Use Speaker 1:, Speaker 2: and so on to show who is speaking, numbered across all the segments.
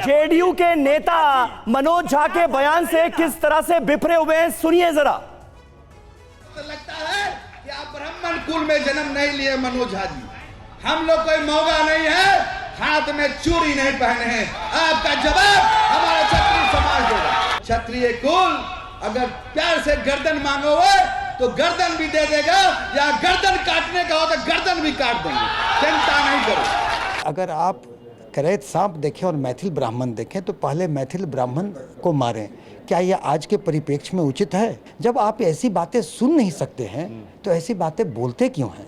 Speaker 1: JDU के नेता मनोज झा के बयान से किस तरह से बिफरे हुए हैं, सुनिए जरा।
Speaker 2: तो लगता है कि आप ब्राह्मण कुल में जन्म नहीं लिए मनोज झा जी। हम लोग कोई मौका नहीं है, हाथ में चूड़ी नहीं पहने हैं। आपका जवाब हमारा क्षत्रिय समाज देगा। क्षत्रिय कुल अगर प्यार से गर्दन मांगोगे तो गर्दन भी दे देगा, या गर्दन काटने का हो तो गर्दन भी काट देंगे, चिंता नहीं करो।
Speaker 3: अगर आप करैत सांप देखें और मैथिल ब्राह्मण देखें तो पहले मैथिल ब्राह्मण को मारें, क्या यह आज के परिप्रेक्ष्य में उचित है? जब आप ऐसी बातें सुन नहीं सकते हैं तो ऐसी बातें बोलते क्यों हैं?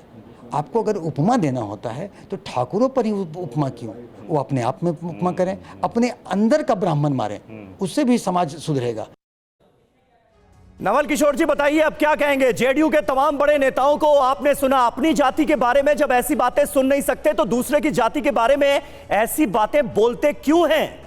Speaker 3: आपको अगर उपमा देना होता है तो ठाकुरों पर ही उपमा क्यों? वो अपने आप में उपमा करें, अपने अंदर का ब्राह्मण मारें, उससे भी समाज सुधरेगा।
Speaker 1: नवल किशोर जी बताइए, अब क्या कहेंगे? जेडीयू के तमाम बड़े नेताओं को आपने सुना, अपनी जाति के बारे में जब ऐसी बातें सुन नहीं सकते तो दूसरे की जाति के बारे में ऐसी बातें बोलते क्यों हैं?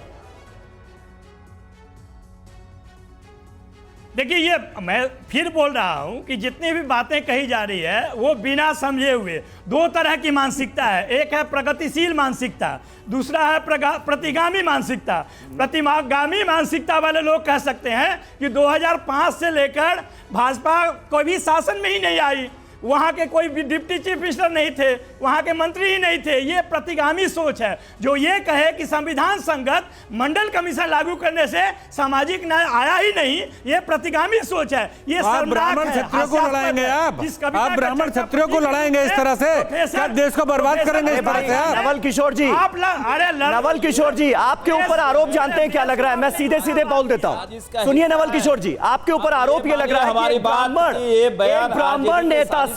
Speaker 4: देखिए, ये मैं फिर बोल रहा हूं कि जितनी भी बातें कही जा रही है वो बिना समझे हुए। दो तरह की मानसिकता है, एक है प्रगतिशील मानसिकता, दूसरा है प्रतिगामी मानसिकता। प्रतिगामी मानसिकता वाले लोग कह सकते हैं कि 2005 से लेकर भाजपा कोई भी शासन में ही नहीं आई, वहाँ के कोई भी डिप्टी चीफ मिनिस्टर नहीं थे, वहाँ के मंत्री ही नहीं थे। ये प्रतिगामी सोच है। जो ये कहे कि संविधान संगत मंडल कमीशन लागू करने से सामाजिक न्याय आया ही नहीं, ये प्रतिगामी सोच है। ये
Speaker 5: ब्राह्मण क्षत्रियों को लड़ाएंगे आप ब्राह्मण क्षत्रियों को लड़ाएंगे इस तरह से? क्या देश को बर्बाद करेंगे इस तरह से?
Speaker 1: नवल किशोर जी, नवल किशोर जी, आपके ऊपर आरोप जानते हैं क्या लग रहा है? मैं सीधे सीधे बोल देता हूँ, सुनिए नवल किशोर जी, आपके ऊपर आरोप ये लग रहा है कि ब्राह्मण नेता से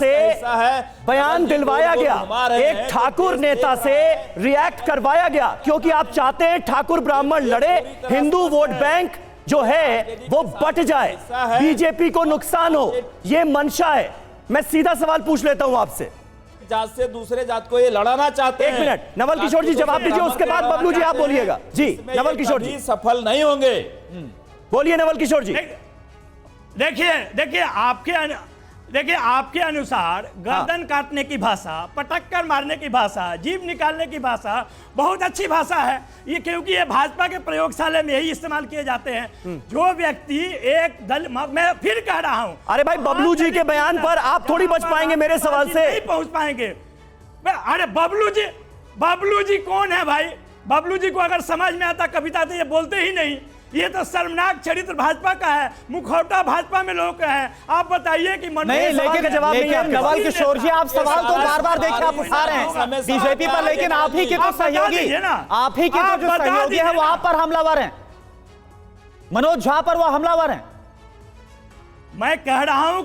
Speaker 1: बयान दिलवाया गया, एक ठाकुर नेता से रिएक्ट करवाया गया, क्योंकि आप चाहते हैं ठाकुर ब्राह्मण लड़े, हिंदू वोट बैंक जो है वो बट जाए, बीजेपी को नुकसान हो, ये मंशा है। मैं सीधा सवाल पूछ लेता हूं आपसे,
Speaker 6: जात से दूसरे जात को ये लड़ाना चाहते हैं।
Speaker 1: एक मिनट, नवल किशोर जी जवाब दीजिए, उसके बाद बबलू जी आप बोलिएगा। जी नवल किशोर जी
Speaker 6: सफल नहीं होंगे।
Speaker 1: बोलिए नवल किशोर जी।
Speaker 4: देखिए आपके अनुसार गर्दन काटने की भाषा, पटक कर मारने की भाषा, जीभ निकालने की भाषा बहुत अच्छी भाषा है ये, क्योंकि ये भाजपा के प्रयोगशाला में यही इस्तेमाल किए जाते हैं। जो व्यक्ति एक दल, मैं फिर कह रहा हूं,
Speaker 1: अरे भाई बबलू जी के बयान पर आप थोड़ी बच पाएंगे मेरे सवाल से,
Speaker 4: नहीं पहुंच पाएंगे। अरे बबलू जी कौन है भाई? बबलू जी को अगर समझ में आता कविता तो ये बोलते ही नहीं। ये तो शर्मनाक चरित्र भाजपा का है, मुखौटा भाजपा में लोग हैं। आप बताइए कि
Speaker 1: नहीं, लेकिन जवाब नहीं है। नवल किशोर जी, आप सवाल तो बार-बार देखिए आप उठा रहे हैं बीजेपी पर, लेकिन आप ही के तो सहयोगी, आप ही के तो जो सहयोगी है वहां पर हमलावर हैं, मनोज झा पर वो हमलावर हैं।
Speaker 4: मैं कह रहा हूं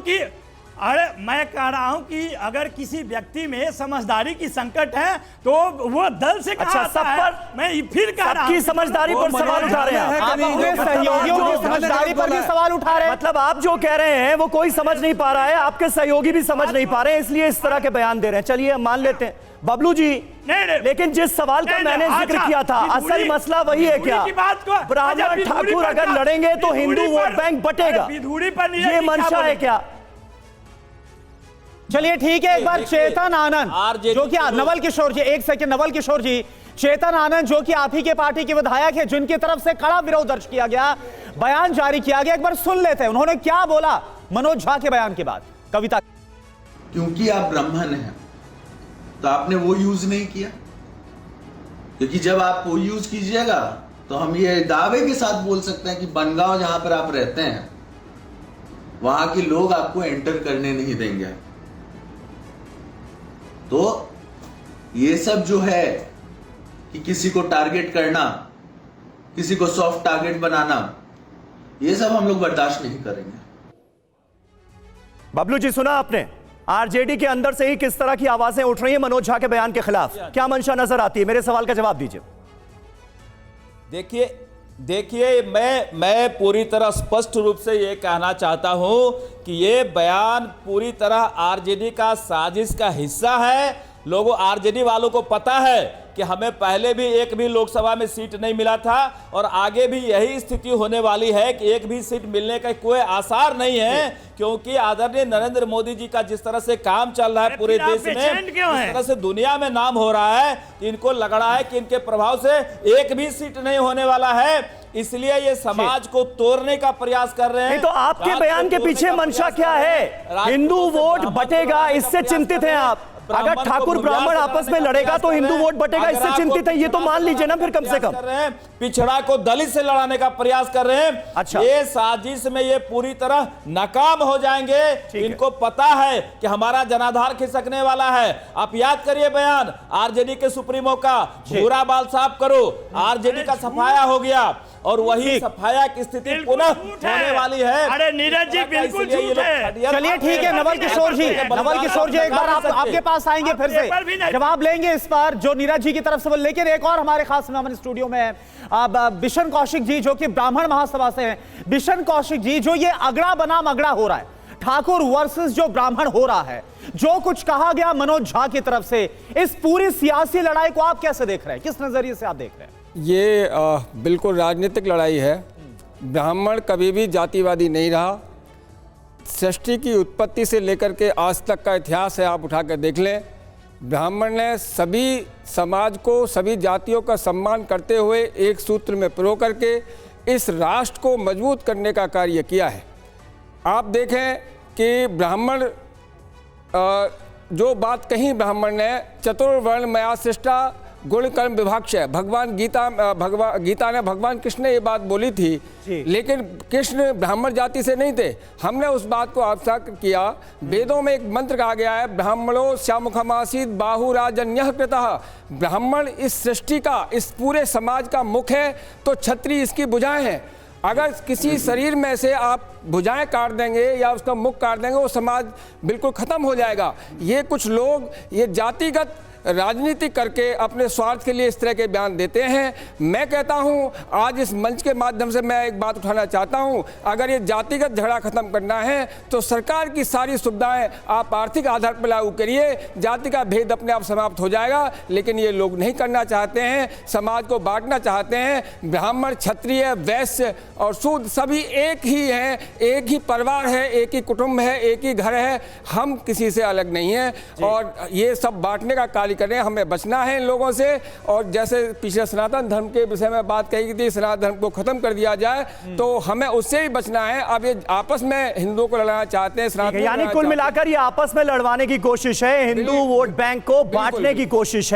Speaker 4: कि अगर किसी व्यक्ति में समझदारी की संकट है तो वो दल से कहा आता है। मैं फिर कह रहा हूं,
Speaker 1: समझदारी पर सवाल उठा रहे हैं,
Speaker 4: आप अपने सहयोगियों की समझदारी पर भी सवाल उठा रहे हैं।
Speaker 1: मतलब आप जो कह रहे हैं वो कोई समझ नहीं पा रहा है, आपके सहयोगी भी समझ नहीं पा रहे हैं, इसलिए इस तरह के बयान दे रहे हैं। चलिए मान लेते हैं बबलू जी, लेकिन जिस सवाल का मैंने जिक्र किया था, असल मसला वही है क्या? ब्राह्मण ठाकुर अगर लड़ेंगे तो हिंदू वोट बैंक बटेगा, ये मंशा है क्या?
Speaker 7: चलिए ठीक है, एक बार चेतन आनंद जो कि नवल किशोर जी, एक सेकंड नवल किशोर जी, चेतन आनंद जो कि आप ही के पार्टी के विधायक है, जिनकी तरफ से कड़ा विरोध दर्ज किया गया, बयान जारी किया गया, एक बार सुन लेते हैं उन्होंने क्या बोला मनोज झा के बयान के बाद। कविता,
Speaker 8: क्योंकि आप ब्राह्मण हैं तो आपने वो यूज नहीं किया, क्योंकि जब आप वो यूज कीजिएगा तो हम ये दावे के साथ बोल सकते हैं कि बनगांव जहां पर आप रहते हैं वहां के लोग आपको एंटर करने नहीं देंगे। तो ये सब जो है कि किसी को टारगेट करना, किसी को सॉफ्ट टारगेट बनाना, ये सब हम लोग बर्दाश्त नहीं करेंगे।
Speaker 1: बबलू जी, सुना आपने आरजेडी के अंदर से ही किस तरह की आवाजें उठ रही हैं मनोज झा के बयान के खिलाफ, क्या मंशा नजर आती है? मेरे सवाल का जवाब दीजिए।
Speaker 6: देखिए मैं पूरी तरह स्पष्ट रूप से ये कहना चाहता हूं कि ये बयान पूरी तरह आरजेडी का साजिश का हिस्सा है। लोगों, आरजेडी वालों को पता है कि हमें पहले भी एक भी लोकसभा में सीट नहीं मिला था और आगे भी यही स्थिति होने वाली है कि एक भी सीट मिलने का कोई आसार नहीं है, क्योंकि आदरणीय नरेंद्र मोदी जी का जिस तरह से काम चल रहा है पूरे देश में, जिस तरह से दुनिया में नाम हो रहा है, कि इनको लग रहा है कि इनके प्रभाव से एक भी सीट नहीं होने वाला है, इसलिए ये समाज को तोड़ने का प्रयास कर रहे हैं।
Speaker 1: तो आपके बयान के पीछे मंशा क्या है? हिंदू वोट बटेगा, इससे चिंतित हैं आप? अगर ठाकुर ब्राह्मण आपस में लड़ेगा तो हिंदू वोट बटेगा, इससे चिंतित है, ये तो मान लीजिए ना फिर कम से कम।
Speaker 6: पिछड़ा को दलित से लड़ाने का प्रयास कर रहे हैं।
Speaker 1: अच्छा,
Speaker 6: ये साजिश में ये पूरी तरह नाकाम हो जाएंगे। इनको पता है कि हमारा जनाधार खिसकने वाला है। आप याद करिए बयान आरजेडी के सुप्रीमो का, भूरा बाल साफ करो, आरजेडी का सफाया हो गया और वही सफाया की स्थिति पुनः होने वाली है।
Speaker 4: अरे नीरज जी बिल्कुल झूठ है।
Speaker 7: चलिए ठीक है नवल किशोर जी, नवल किशोर जी एक बार आपके पास आएंगे, फिर से जवाब लेंगे इस पर जो नीरज जी की तरफ से। लेकिन एक और हमारे खास मेहमान स्टूडियो में है बिशन कौशिक जी, जो कि ब्राह्मण महासभा से हैं। बिशन कौशिक जी, जो ये अगड़ा बनाम अगड़ा हो रहा है, ठाकुर वर्सेस जो ब्राह्मण हो रहा है, जो कुछ कहा गया मनोज झा की तरफ से, इस पूरी सियासी लड़ाई को आप कैसे देख रहे हैं, किस नजरिए से आप देख रहे हैं?
Speaker 5: ये बिल्कुल राजनीतिक लड़ाई है। ब्राह्मण कभी भी जातिवादी नहीं रहा। सृष्टि की उत्पत्ति से लेकर के आज तक का इतिहास है, आप उठा कर देख लें। ब्राह्मण ने सभी समाज को, सभी जातियों का सम्मान करते हुए एक सूत्र में पिरो करके इस राष्ट्र को मजबूत करने का कार्य किया है। आप देखें कि ब्राह्मण जो बात कही ब्राह्मण ने, चतुर्वर्ण मया सृष्टा गुण कर्म विभाक्ष, भगवान गीता ने भगवान कृष्ण ने ये बात बोली थी, लेकिन कृष्ण ब्राह्मण जाति से नहीं थे। हमने उस बात को आत्मसात किया। वेदों में एक मंत्र कहा गया है, ब्राह्मणों श्यामुखमासीत बाहुराजन्यः कृतः। ब्राह्मण इस सृष्टि का, इस पूरे समाज का मुख है, तो क्षत्रिय इसकी भुजाएं हैं। अगर किसी शरीर में से आप भुजाएं काट देंगे या उसका मुख काट देंगे, वो समाज बिल्कुल खत्म हो जाएगा। ये कुछ लोग ये जातिगत राजनीति करके अपने स्वार्थ के लिए इस तरह के बयान देते हैं। मैं कहता हूं, आज इस मंच के माध्यम से मैं एक बात उठाना चाहता हूं, अगर ये जातिगत झगड़ा खत्म करना है तो सरकार की सारी सुविधाएं आप आर्थिक आधार पर लागू करिए, जाति का भेद अपने आप समाप्त हो जाएगा। लेकिन ये लोग नहीं करना चाहते हैं, समाज को बांटना चाहते हैं। ब्राह्मण, क्षत्रिय, वैश्य और शूद्र सभी एक ही हैं, एक ही परिवार है, एक ही कुटुंब है, एक ही घर है। हम किसी से अलग नहीं हैं और ये सब बांटने का कार्य करें। हमें बचना है इन लोगों से। और जैसे पिछले सनातन धर्म के विषय में बात कही थी, सनातन धर्म को खत्म कर दिया जाए, तो हमें उससे ही बचना है। अब ये आपस में हिंदुओं को लड़ाना चाहते हैं, सनातन,
Speaker 1: यानी कुल मिलाकर ये आपस में लड़वाने की कोशिश है, हिंदू वोट बैंक को बांटने की कोशिश है।